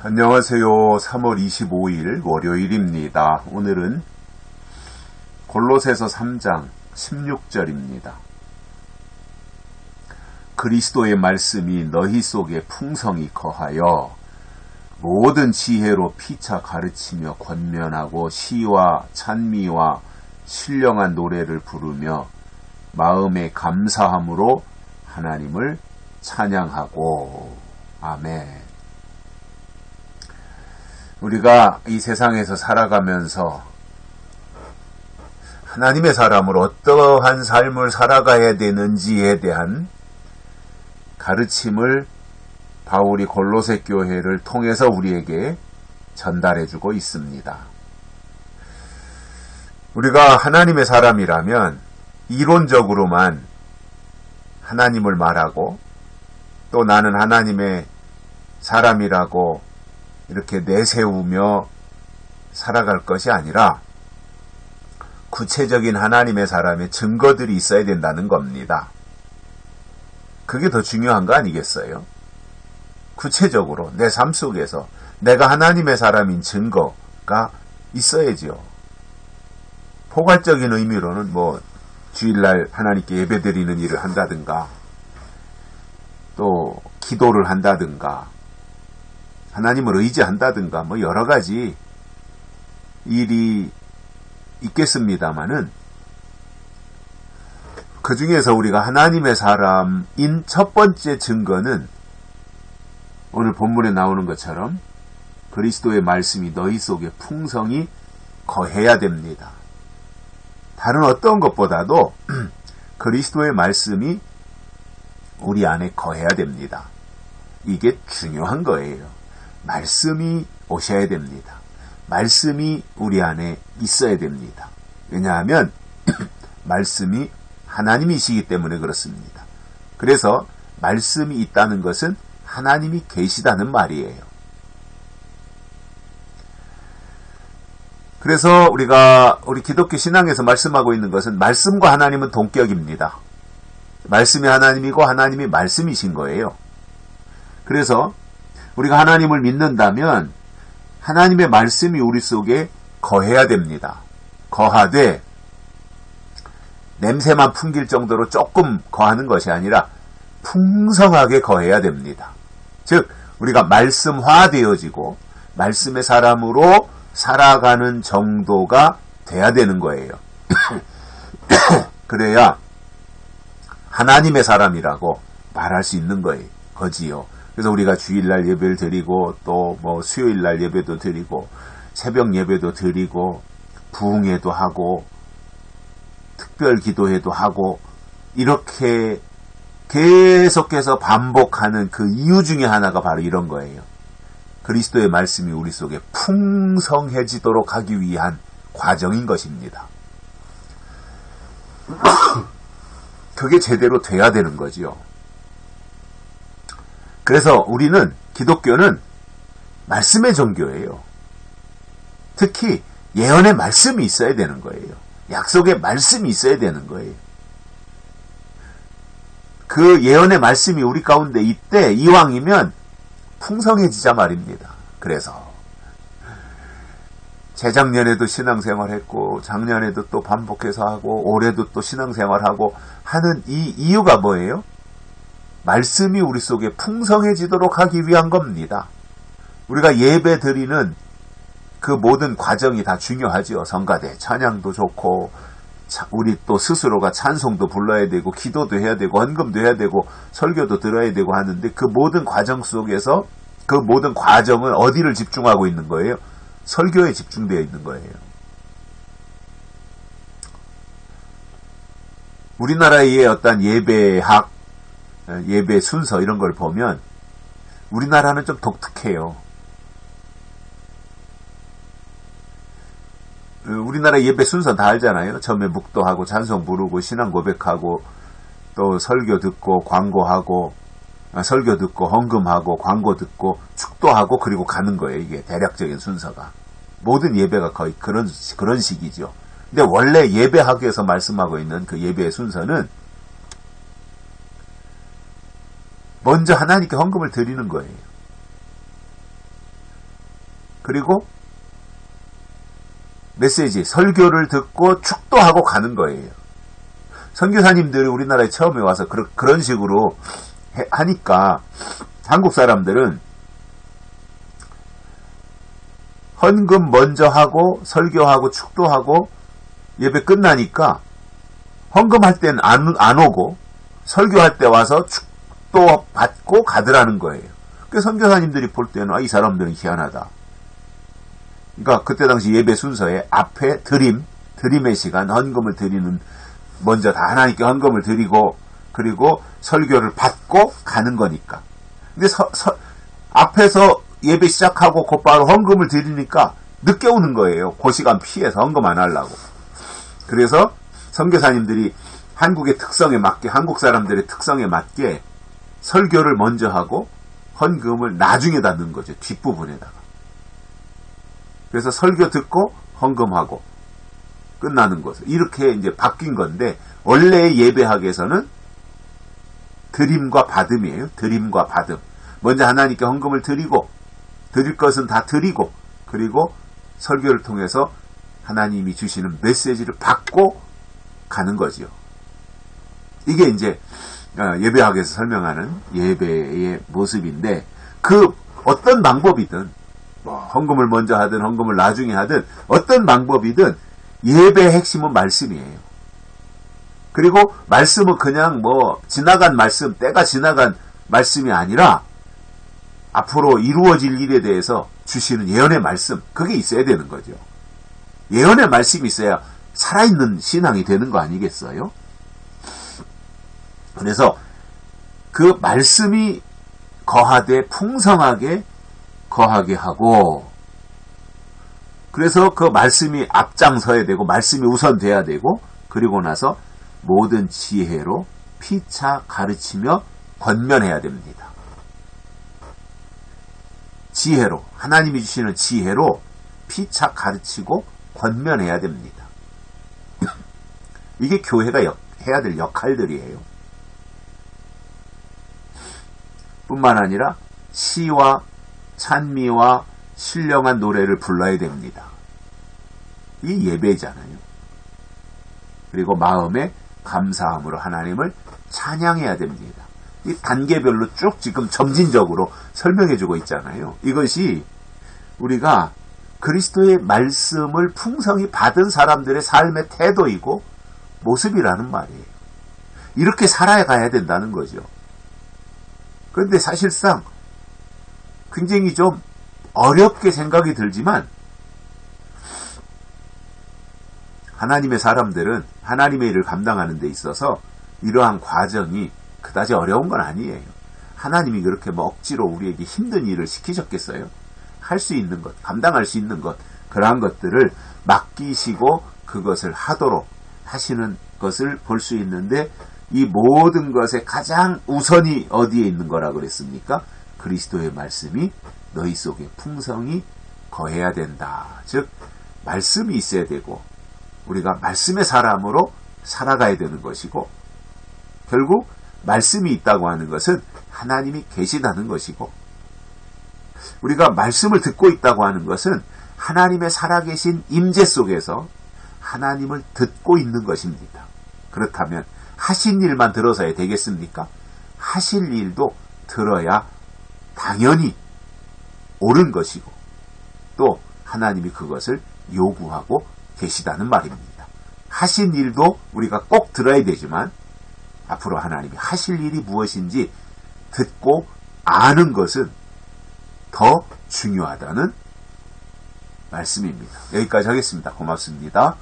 안녕하세요. 3월 25일 월요일입니다. 오늘은 골로새서 3장 16절입니다. 그리스도의 말씀이 너희 속에 풍성히 거하여 모든 지혜로 피차 가르치며 권면하고 시와 찬미와 신령한 노래를 부르며 마음의 감사함으로 하나님을 찬양하고. 아멘. 우리가 이 세상에서 살아가면서 하나님의 사람으로 어떠한 삶을 살아가야 되는지에 대한 가르침을 바울이 골로새 교회를 통해서 우리에게 전달해주고 있습니다. 우리가 하나님의 사람이라면 이론적으로만 하나님을 말하고 또 나는 하나님의 사람이라고 이렇게 내세우며 살아갈 것이 아니라 구체적인 하나님의 사람의 증거들이 있어야 된다는 겁니다. 그게 더 중요한 거 아니겠어요? 구체적으로 내 삶 속에서 내가 하나님의 사람인 증거가 있어야지요. 포괄적인 의미로는 주일날 하나님께 예배드리는 일을 한다든가 또 기도를 한다든가 하나님을 의지한다든가 여러 가지 일이 있겠습니다마는 그 중에서 우리가 하나님의 사람인 첫 번째 증거는 오늘 본문에 나오는 것처럼 그리스도의 말씀이 너희 속에 풍성히 거해야 됩니다. 다른 어떤 것보다도 그리스도의 말씀이 우리 안에 거해야 됩니다. 이게 중요한 거예요. 말씀이 오셔야 됩니다. 말씀이 우리 안에 있어야 됩니다. 왜냐하면 말씀이 하나님이시기 때문에 그렇습니다. 그래서 말씀이 있다는 것은 하나님이 계시다는 말이에요. 그래서 우리 기독교 신앙에서 말씀하고 있는 것은 말씀과 하나님은 동격입니다. 말씀이 하나님이고 하나님이 말씀이신 거예요. 그래서 우리가 하나님을 믿는다면 하나님의 말씀이 우리 속에 거해야 됩니다. 거하되 냄새만 풍길 정도로 조금 거하는 것이 아니라 풍성하게 거해야 됩니다. 즉 우리가 말씀화되어지고 말씀의 사람으로 살아가는 정도가 돼야 되는 거예요. 그래야 하나님의 사람이라고 말할 수 있는 거지요. 그래서 우리가 주일날 예배를 드리고 또 수요일날 예배도 드리고 새벽 예배도 드리고 부흥회도 하고 특별 기도회도 하고 이렇게 계속해서 반복하는 그 이유 중에 하나가 바로 이런 거예요. 그리스도의 말씀이 우리 속에 풍성해지도록 하기 위한 과정인 것입니다. 그게 제대로 돼야 되는 거지요. 그래서 우리는 기독교는 말씀의 종교예요. 특히 예언의 말씀이 있어야 되는 거예요. 약속의 말씀이 있어야 되는 거예요. 그 예언의 말씀이 우리 가운데 이때 이왕이면 풍성해지자 말입니다. 그래서 재작년에도 신앙생활했고 작년에도 또 반복해서 하고 올해도 또 신앙생활하고 하는 이 이유가 뭐예요? 말씀이 우리 속에 풍성해지도록 하기 위한 겁니다. 우리가 예배 드리는 그 모든 과정이 다 중요하죠. 성가대, 찬양도 좋고 우리 또 스스로가 찬송도 불러야 되고 기도도 해야 되고 헌금도 해야 되고 설교도 들어야 되고 하는데 그 모든 과정 속에서 그 모든 과정은 어디를 집중하고 있는 거예요? 설교에 집중되어 있는 거예요. 우리나라의 어떤 예배학 예배 순서 이런 걸 보면 우리나라는 좀 독특해요. 우리나라 예배 순서 다 알잖아요. 처음에 묵도하고 찬송 부르고 신앙 고백하고 또 설교 듣고 광고하고 설교 듣고 헌금하고 광고 듣고 축도하고 그리고 가는 거예요. 이게 대략적인 순서가. 모든 예배가 거의 그런 식이죠. 근데 원래 예배학에서 말씀하고 있는 그 예배의 순서는 먼저 하나님께 헌금을 드리는 거예요. 그리고 메시지, 설교를 듣고 축도하고 가는 거예요. 선교사님들이 우리나라에 처음에 와서 그런 식으로 하니까 한국 사람들은 헌금 먼저 하고 설교하고 축도하고 예배 끝나니까 헌금할 때는 안 오고 설교할 때 와서 축도 받고 가더라는 거예요. 그래서 선교사님들이 볼 때는 이 사람들은 희한하다. 그러니까 그때 당시 예배 순서에 앞에 드림의 시간, 헌금을 드리는, 먼저 다 하나님께 헌금을 드리고 그리고 설교를 받고 가는 거니까. 근데 앞에서 예배 시작하고 곧바로 헌금을 드리니까 늦게 오는 거예요. 그 시간 피해서 헌금 안 하려고. 그래서 선교사님들이 한국의 특성에 맞게, 한국 사람들의 특성에 맞게 설교를 먼저 하고 헌금을 나중에다 넣은 거죠. 뒷부분에다가. 그래서 설교 듣고 헌금하고 끝나는 것을 이렇게 이제 바뀐 건데, 원래의 예배학에서는 드림과 받음이에요. 드림과 받음. 먼저 하나님께 헌금을 드리고, 드릴 것은 다 드리고, 그리고 설교를 통해서 하나님이 주시는 메시지를 받고 가는 거지요. 이게 이제 예배학에서 설명하는 예배의 모습인데, 그 어떤 방법이든 헌금을 먼저 하든 헌금을 나중에 하든 어떤 방법이든 예배의 핵심은 말씀이에요. 그리고 말씀은 그냥 지나간 말씀, 때가 지나간 말씀이 아니라 앞으로 이루어질 일에 대해서 주시는 예언의 말씀, 그게 있어야 되는 거죠. 예언의 말씀이 있어야 살아있는 신앙이 되는 거 아니겠어요? 그래서 그 말씀이 거하되 풍성하게 거하게 하고, 그래서 그 말씀이 앞장서야 되고 말씀이 우선 돼야 되고, 그리고 나서 모든 지혜로 피차 가르치며 권면해야 됩니다. 지혜로, 하나님이 주시는 지혜로 피차 가르치고 권면해야 됩니다. 이게 교회가 해야 될 역할들이에요. 뿐만 아니라 시와 찬미와 신령한 노래를 불러야 됩니다. 이 예배잖아요. 그리고 마음에 감사함으로 하나님을 찬양해야 됩니다. 이 단계별로 쭉 지금 점진적으로 설명해주고 있잖아요. 이것이 우리가 그리스도의 말씀을 풍성히 받은 사람들의 삶의 태도이고 모습이라는 말이에요. 이렇게 살아가야 된다는 거죠. 그런데 사실상 굉장히 좀 어렵게 생각이 들지만, 하나님의 사람들은 하나님의 일을 감당하는 데 있어서 이러한 과정이 그다지 어려운 건 아니에요. 하나님이 그렇게 억지로 우리에게 힘든 일을 시키셨겠어요? 할 수 있는 것, 감당할 수 있는 것, 그러한 것들을 맡기시고 그것을 하도록 하시는 것을 볼 수 있는데, 이 모든 것의 가장 우선이 어디에 있는 거라 그랬습니까? 그리스도의 말씀이 너희 속에 풍성히 거해야 된다. 즉 말씀이 있어야 되고 우리가 말씀의 사람으로 살아가야 되는 것이고, 결국 말씀이 있다고 하는 것은 하나님이 계시다는 것이고, 우리가 말씀을 듣고 있다고 하는 것은 하나님의 살아계신 임재 속에서 하나님을 듣고 있는 것입니다. 그렇다면 하신 일만 들어서야 되겠습니까? 하실 일도 들어야 당연히 옳은 것이고, 또 하나님이 그것을 요구하고 계시다는 말입니다. 하신 일도 우리가 꼭 들어야 되지만 앞으로 하나님이 하실 일이 무엇인지 듣고 아는 것은 더 중요하다는 말씀입니다. 여기까지 하겠습니다. 고맙습니다.